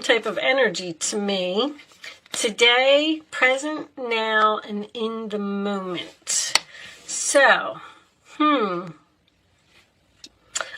same type of energy to me. Today, present, now, and in the moment. So, on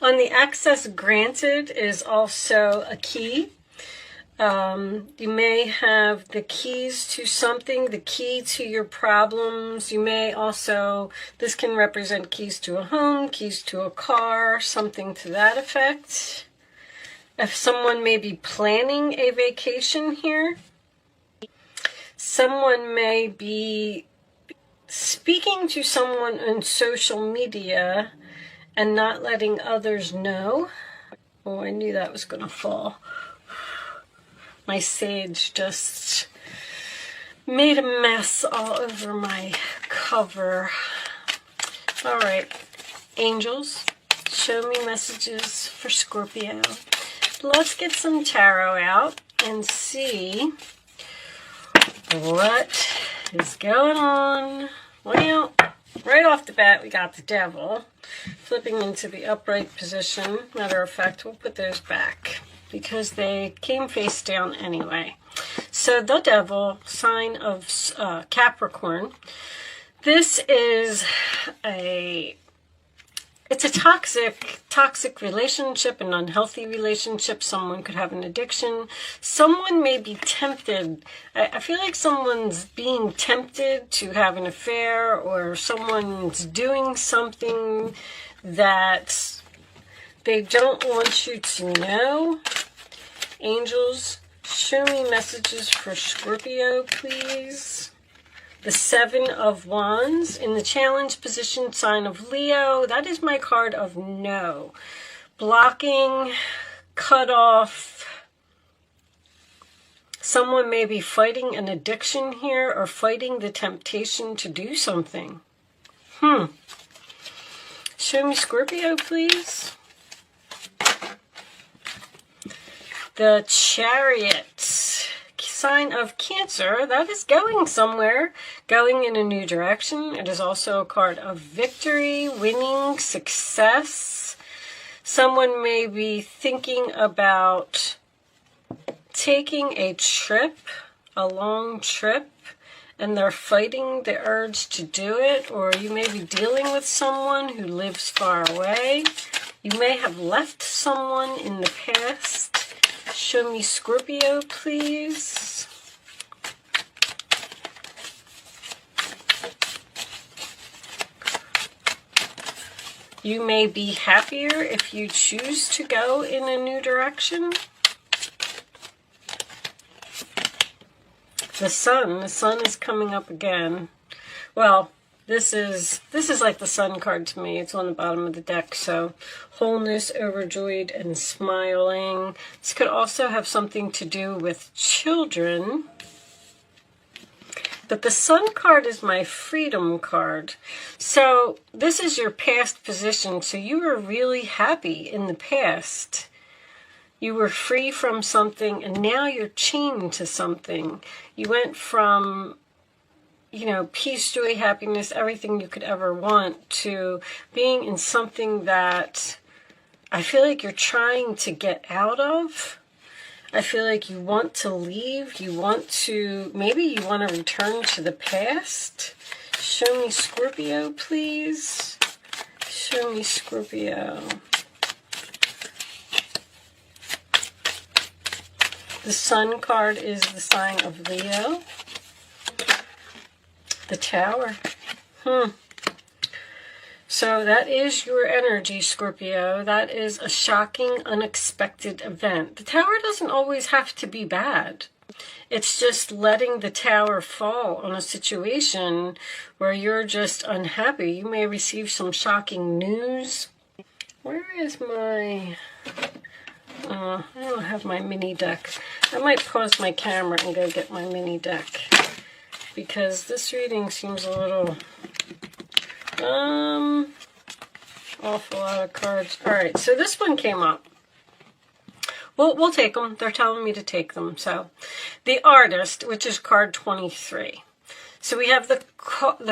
the access granted is also a key. You may have the keys to something, the key to your problems. You may also, this can represent keys to a home, keys to a car, something to that effect. If someone may be planning a vacation here, someone may be speaking to someone on social media and not letting others know. Oh, I knew that was going to fall. My sage just made a mess all over my cover. All right, angels, show me messages for Scorpio. Let's get some tarot out and see what is going on. Well, right off the bat, we got the devil flipping into the upright position. Matter of fact, we'll put those back because they came face down anyway. So the devil, sign of Capricorn. This is it's a toxic relationship, an unhealthy relationship. Someone could have an addiction. Someone may be tempted. I feel like someone's being tempted to have an affair, or someone's doing something that they don't want you to know. Angels, show me messages for Scorpio, please. The Seven of Wands in the challenge position, sign of Leo. That is my card of no. Blocking, cut off. Someone may be fighting an addiction here or fighting the temptation to do something. Show me Scorpio, please. The Chariot, sign of Cancer. That is going somewhere, going in a new direction. It is also a card of victory, winning, success. Someone may be thinking about taking a trip, a long trip, and they're fighting the urge to do it, or you may be dealing with someone who lives far away. You may have left someone in the past. Show me Scorpio, please. You may be happier if you choose to go in a new direction. The sun is coming up again. Well, this is like the sun card to me. It's on the bottom of the deck. So wholeness, overjoyed, and smiling. This could also have something to do with children. But the sun card is my freedom card. So this is your past position. So you were really happy in the past. You were free from something, and now you're chained to something. You went from, peace, joy, happiness, everything you could ever want, to being in something that I feel like you're trying to get out of. I feel like you want to leave. Maybe you want to return to the past. Show me Scorpio, please. Show me Scorpio. The sun card is the sign of Leo. The Tower. So that is your energy, Scorpio. That is a shocking, unexpected event. The Tower doesn't always have to be bad. It's just letting the Tower fall on a situation where you're just unhappy. You may receive some shocking news. Where is my... I don't have my mini deck. I might pause my camera and go get my mini deck, because this reading seems a little awful lot of cards. All right, so this one came up. We'll take them. They're telling me to take them. So the Artist, which is card 23. So we have the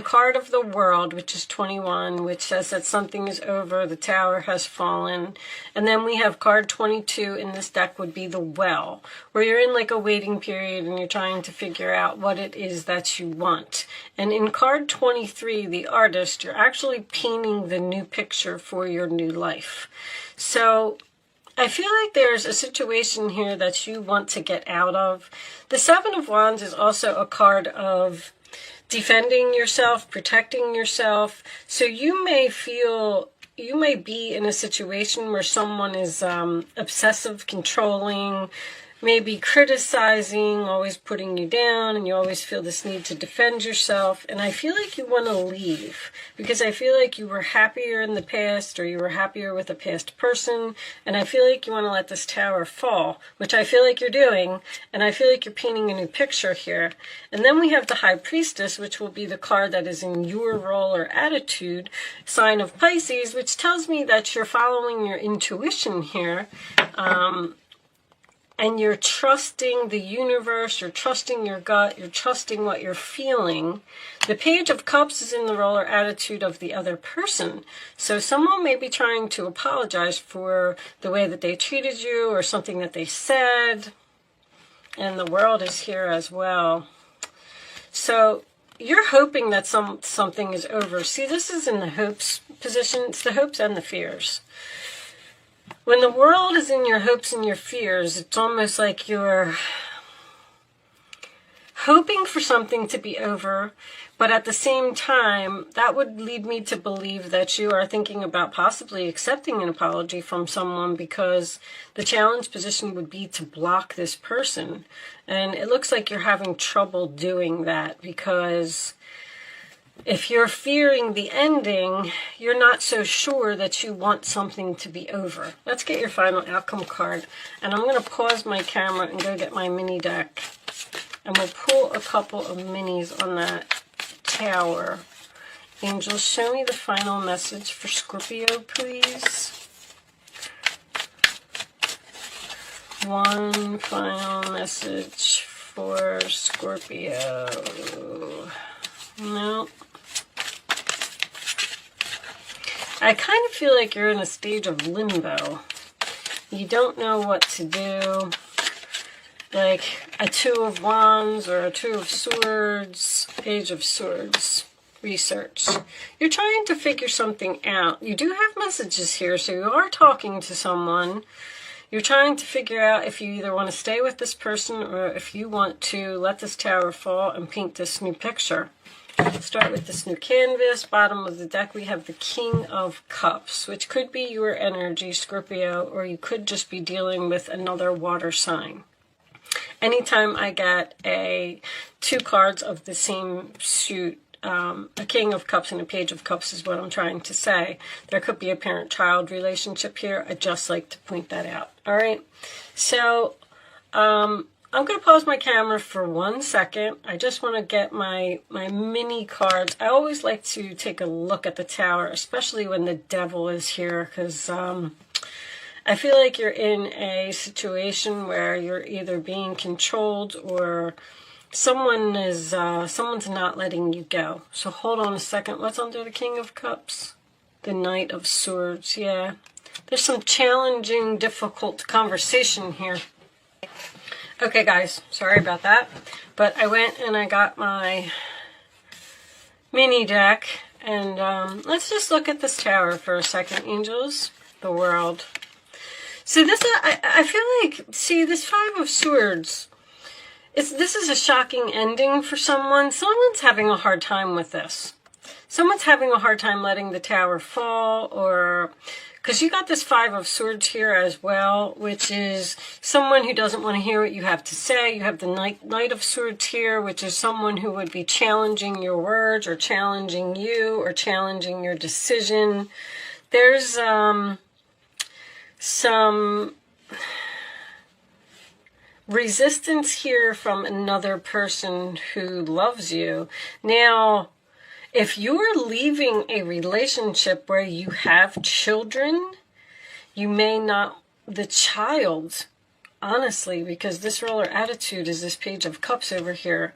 card of the World, which is 21, which says that something is over, the tower has fallen. And then we have card 22 in this deck would be the Well, where you're in like a waiting period and you're trying to figure out what it is that you want. And in card 23, the Artist, you're actually painting the new picture for your new life. So I feel like there's a situation here that you want to get out of. The Seven of Wands is also a card of defending yourself, protecting yourself. So you may be in a situation where someone is obsessive, controlling, maybe criticizing, always putting you down, and you always feel this need to defend yourself. And I feel like you want to leave because I feel like you were happier in the past, or you were happier with a past person, and I feel like you want to let this tower fall, which I feel like you're doing, and I feel like you're painting a new picture here. And then we have the High Priestess, which will be the card that is in your role or attitude, sign of Pisces, which tells me that you're following your intuition here. And you're trusting the universe, you're trusting your gut, you're trusting what you're feeling. The Page of Cups is in the role or attitude of the other person. So someone may be trying to apologize for the way that they treated you or something that they said. And the World is here as well. So you're hoping that something is over. See, this is in the hopes position. It's the hopes and the fears. When the World is in your hopes and your fears, it's almost like you're hoping for something to be over, but at the same time, that would lead me to believe that you are thinking about possibly accepting an apology from someone, because the challenge position would be to block this person. And it looks like you're having trouble doing that because if you're fearing the ending, you're not so sure that you want something to be over. Let's get your final outcome card. And I'm going to pause my camera and go get my mini deck. And we'll pull a couple of minis on that tower. Angels, show me the final message for Scorpio, please. One final message for Scorpio. No. I kind of feel like you're in a stage of limbo. You don't know what to do. Like a Two of Wands or a Two of Swords, Page of Swords. Research. You're trying to figure something out. You do have messages here, so you are talking to someone. You're trying to figure out if you either want to stay with this person or if you want to let this tower fall and paint this new picture. Let's start with this new canvas. Bottom of the deck, we have the King of Cups, which could be your energy, Scorpio, or you could just be dealing with another water sign. Anytime I get two cards of the same suit, a King of Cups and a Page of Cups is what I'm trying to say. There could be a parent-child relationship here. I'd just like to point that out. All right. So I'm going to pause my camera for 1 second. I just want to get my mini cards. I always like to take a look at the tower, especially when the devil is here, because I feel like you're in a situation where you're either being controlled or someone's not letting you go. So hold on a second. What's under the King of Cups? The Knight of Swords. Yeah. There's some challenging, difficult conversation here. Okay, guys. Sorry about that. But I went and I got my mini deck. And let's just look at this tower for a second, angels. The World. So this, I feel like, see, this Five of Swords, this is a shocking ending for someone. Someone's having a hard time with this. Someone's having a hard time letting the tower fall, or because you got this Five of Swords here as well, which is someone who doesn't want to hear what you have to say. You have the Knight of Swords here, which is someone who would be challenging your words or challenging you or challenging your decision. There's some resistance here from another person who loves you. Now, if you're leaving a relationship where you have children, you may not, the child, honestly, because this roller attitude is this Page of Cups over here.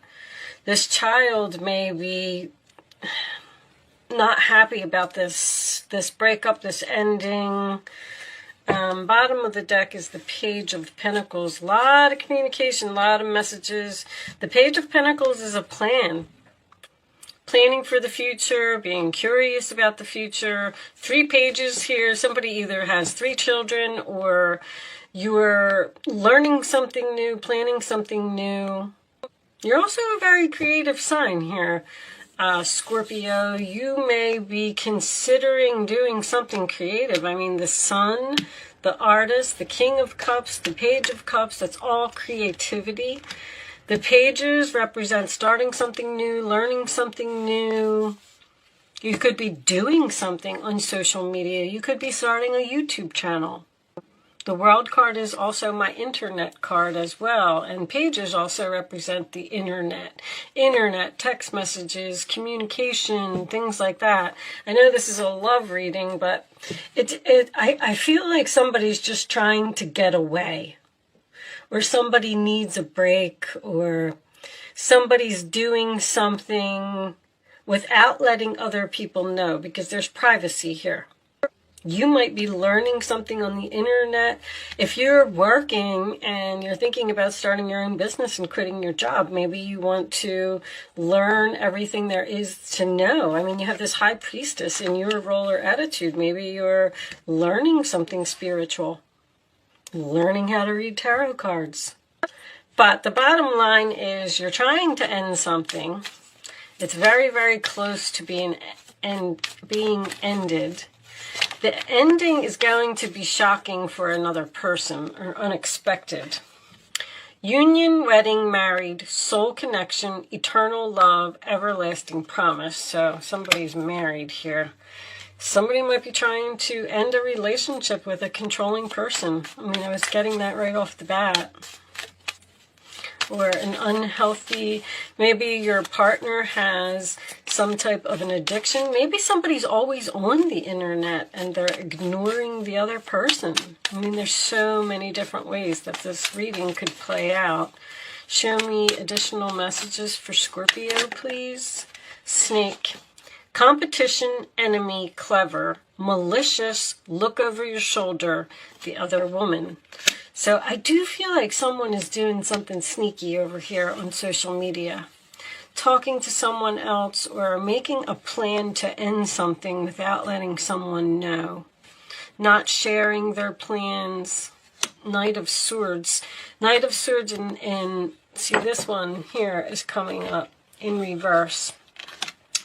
This child may be not happy about this breakup, this ending. Bottom of the deck is the Page of Pentacles. A lot of communication, a lot of messages. The Page of Pentacles is a plan. Planning for the future, being curious about the future. 3 pages here. Somebody either has 3 children, or you're learning something new, planning something new. You're also a very creative sign here, Scorpio. You may be considering doing something creative. I mean, the Sun, the Artist, the King of Cups, the Page of Cups, that's all creativity. The pages represent starting something new, learning something new. You could be doing something on social media. You could be starting a YouTube channel. The World card is also my internet card as well. And pages also represent the internet. Internet, text messages, communication, things like that. I know this is a love reading, but I feel like somebody's just trying to get away. Or somebody needs a break, or somebody's doing something without letting other people know, because there's privacy here. You might be learning something on the internet. If you're working and you're thinking about starting your own business and quitting your job, maybe you want to learn everything there is to know. I mean, you have this High Priestess in your role or attitude. Maybe you're learning something spiritual. Learning how to read tarot cards. But the bottom line is you're trying to end something. It's very, very close to being ended. The ending is going to be shocking for another person, or unexpected. Union, wedding, married, soul connection, eternal love, everlasting promise. So somebody's married here. Somebody might be trying to end a relationship with a controlling person. I mean, I was getting that right off the bat. Or an unhealthy, maybe your partner has some type of an addiction. Maybe somebody's always on the internet and they're ignoring the other person. I mean, there's so many different ways that this reading could play out. Show me additional messages for Scorpio, please. Snake. Competition, enemy, clever, malicious, look over your shoulder, the other woman. So I do feel like someone is doing something sneaky over here on social media. Talking to someone else or making a plan to end something without letting someone know. Not sharing their plans. Knight of Swords. Knight of Swords and see, this one here is coming up in reverse,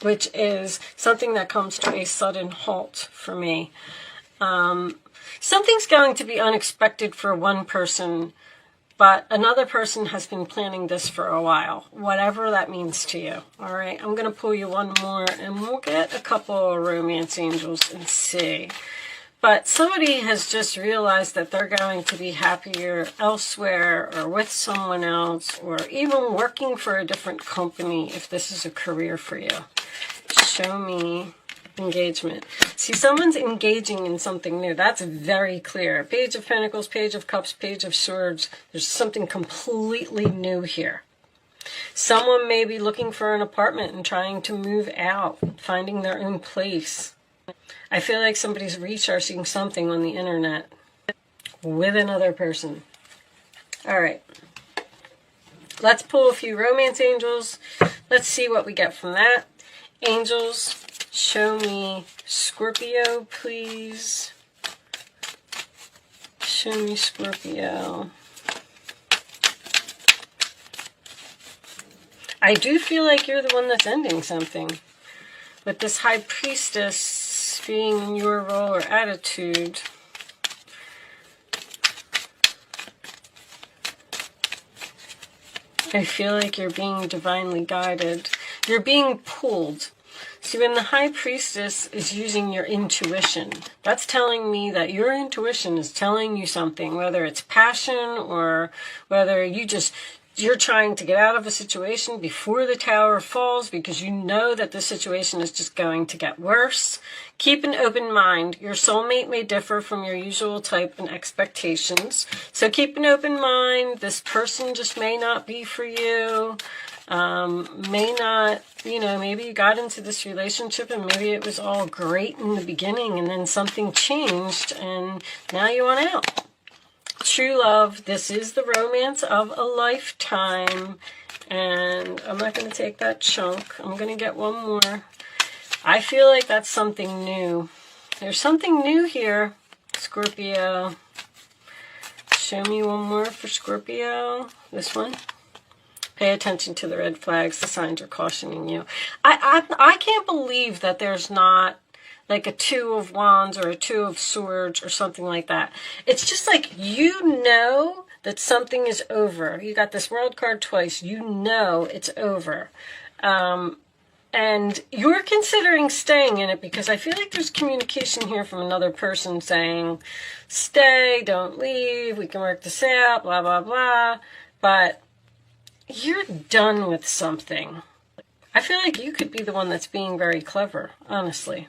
which is something that comes to a sudden halt for me. Something's going to be unexpected for one person, but another person has been planning this for a while, whatever that means to you. All right, I'm going to pull you one more, and we'll get a couple of romance angels and see. But somebody has just realized that they're going to be happier elsewhere, or with someone else, or even working for a different company if this is a career for you. Show me engagement. See, someone's engaging in something new. That's very clear. Page of Pentacles, Page of Cups, Page of Swords. There's something completely new here. Someone may be looking for an apartment and trying to move out, finding their own place. I feel like somebody's researching something on the internet with another person. All right. Let's pull a few romance angels. Let's see what we get from that. Angels, show me Scorpio, please. Show me Scorpio. I do feel like you're the one that's ending something. With this High Priestess being in your role or attitude. I feel like you're being divinely guided. You're being pulled. See, when the High Priestess is using your intuition, that's telling me that your intuition is telling you something, whether it's passion or whether you just You're trying to get out of a situation before the tower falls because you know that the situation is just going to get worse. Keep an open mind. Your soulmate may differ from your usual type and expectations. So keep an open mind. This person just may not be for you. May not, maybe you got into this relationship and maybe it was all great in the beginning and then something changed and now you want out. True love, this is the romance of a lifetime. And I'm not going to take that chunk. I'm going to get one more. I feel like that's something new. There's something new here, Scorpio. Show me one more for Scorpio. This one. Pay attention to the red flags. The signs are cautioning you. I can't believe that there's not like a 2 of wands or a 2 of swords or something like that. It's just like, that something is over. You got this world card twice. It's over. And you're considering staying in it because I feel like there's communication here from another person saying, stay, don't leave, we can work this out, blah, blah, blah. But you're done with something. I feel like you could be the one that's being very clever, honestly.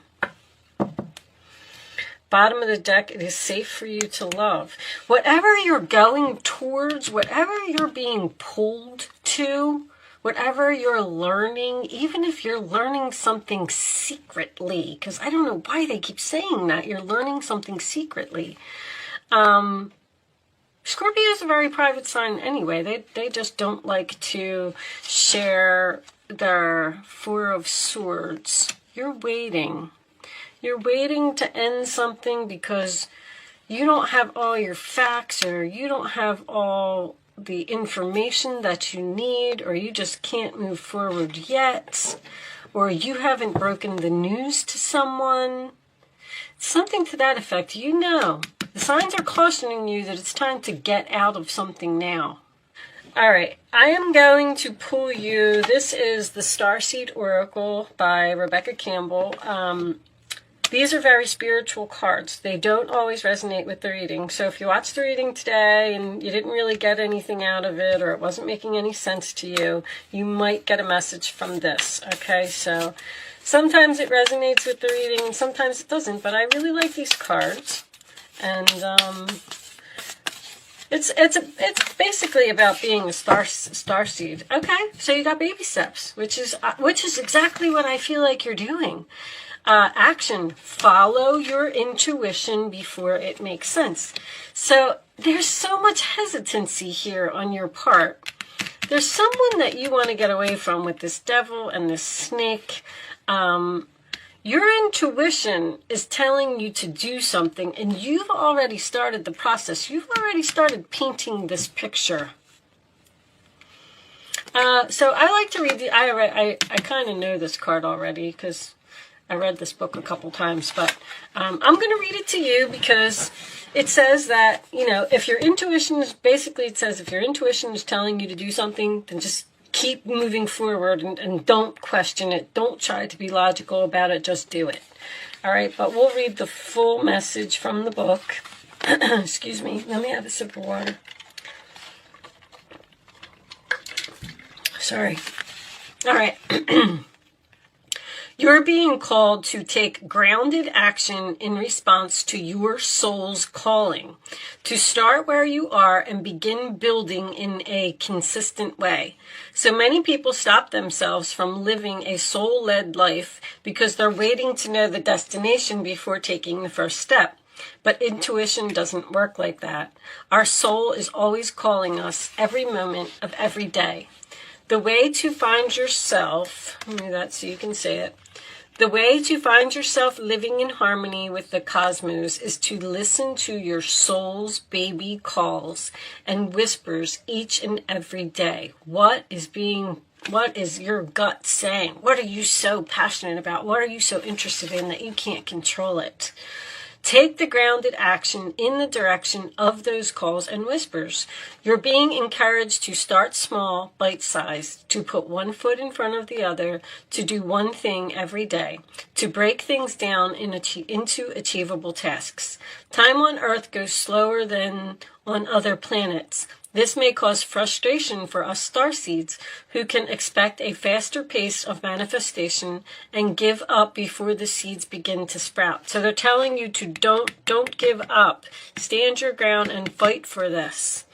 Bottom of the deck, it is safe for you to love. Whatever you're going towards, whatever you're being pulled to, whatever you're learning, even if you're learning something secretly, because I don't know why they keep saying that, you're learning something secretly. Scorpio is a very private sign anyway. They just don't like to share their 4 of swords. You're waiting. You're waiting to end something because you don't have all your facts or you don't have all the information that you need, or you just can't move forward yet, or you haven't broken the news to someone. Something to that effect. The signs are cautioning you that it's time to get out of something now. All right, I am going to pull you. This is the Starseed Oracle by Rebecca Campbell. These are very spiritual cards. They don't always resonate with the reading. So if you watched the reading today and you didn't really get anything out of it, or it wasn't making any sense to you, you might get a message from this. Okay, so sometimes it resonates with the reading and sometimes it doesn't, but I really like these cards. And it's basically about being a starseed. Okay, so you got baby steps, which is exactly what I feel like you're doing. Action. Follow your intuition before it makes sense. So there's so much hesitancy here on your part. There's someone that you want to get away from with this devil and this snake. Your intuition is telling you to do something, and you've already started the process. You've already started painting this picture. So I like to read I kind of know this card already because I read this book a couple times, but I'm going to read it to you because it says that, if your intuition is, basically it says if your intuition is telling you to do something, then just keep moving forward and don't question it. Don't try to be logical about it. Just do it. All right, but we'll read the full message from the book. Excuse me. Let me have a sip of water. Sorry. All right. You're being called to take grounded action in response to your soul's calling, to start where you are and begin building in a consistent way. So many people stop themselves from living a soul-led life because they're waiting to know the destination before taking the first step. But intuition doesn't work like that. Our soul is always calling us every moment of every day. The way to find yourself, let me do that so you can say it. The way to find yourself living in harmony with the cosmos is to listen to your soul's baby calls and whispers each and every day. What is your gut saying? What are you so passionate about? What are you so interested in that you can't control it? Take the grounded action in the direction of those calls and whispers. You're being encouraged to start small, bite-sized, to put one foot in front of the other, to do one thing every day, to break things down into achievable tasks. Time on Earth goes slower than on other planets. This may cause frustration for us starseeds, who can expect a faster pace of manifestation and give up before the seeds begin to sprout. So they're telling you to don't give up. Stand your ground and fight for this.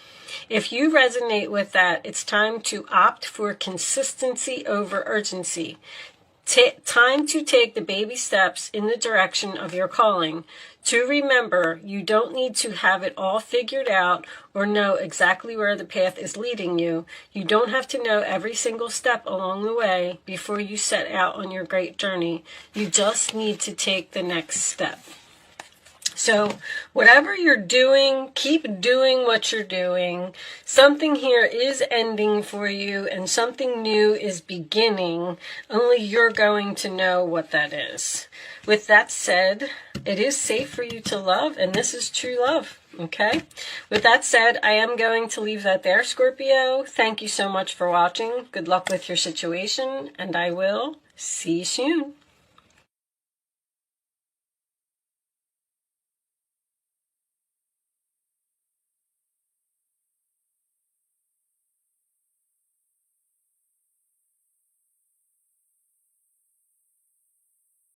If you resonate with that, it's time to opt for consistency over urgency. Time to take the baby steps in the direction of your calling. To remember, you don't need to have it all figured out or know exactly where the path is leading you. You don't have to know every single step along the way before you set out on your great journey. You just need to take the next step. So whatever you're doing, keep doing what you're doing. Something here is ending for you and something new is beginning. Only you're going to know what that is. With that said, it is safe for you to love, and this is true love. Okay? With that said, I am going to leave that there, Scorpio. Thank you so much for watching. Good luck with your situation, and I will see you soon.